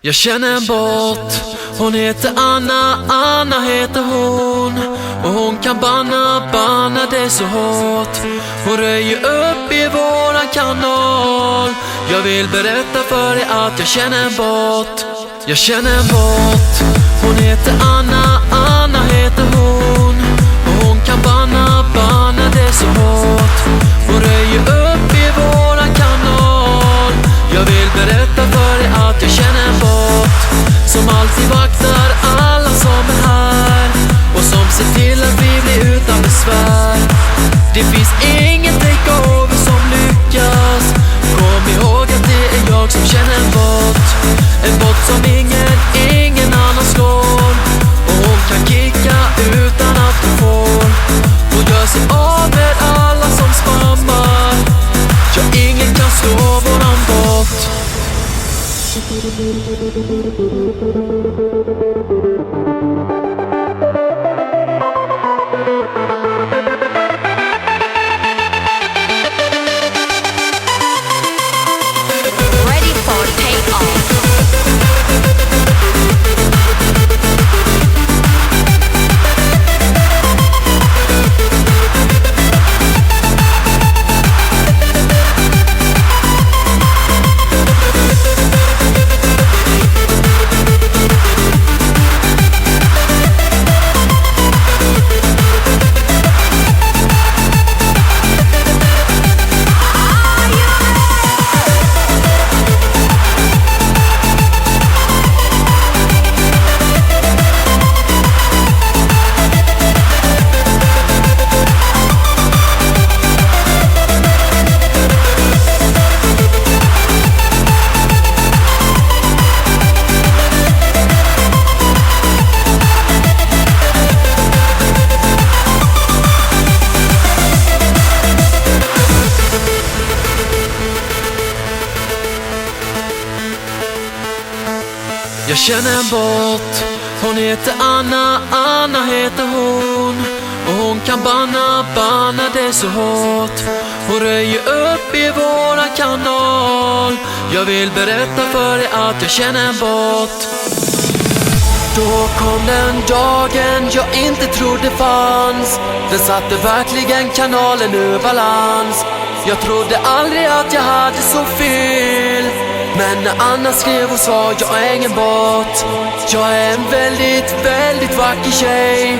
Jag känner en bot, hon heter Anna, Anna heter hon. Och hon kan banna det så hårt. Hon röjer upp i våran kanal. Jag vill berätta för dig att jag känner en bot. Jag känner en bot, hon heter Anna, Anna heter hon. Och hon kan banna det så hårt. Hon röjer upp i våran kanal. Jag vill berätta för dig att jag känner en bot som alltid vaktar alla som är här och som ser till att vi blir utan besvär. Det finns ingen takeover som lyckas. Kom ihåg att det är jag som känner en bot. En bot som ingen annan slår. Och hon kan kicka utan att hon får. Hon gör sig av med alla som spammar. Ja, ingen kan slå våran bot. Ready for takeoff. Jag känner en bot, hon heter Anna, Anna heter hon. Och hon kan banna det så hårt. Hon röjer upp i våran kanal. Jag vill berätta för dig att jag känner en bot. Då kom den dagen jag inte trodde fanns. Den satte verkligen kanalen ur balans. Jag trodde aldrig att jag hade så fel. Men när Anna skrev och sa jag är ingen bot. Jag är en väldigt vacker tjej.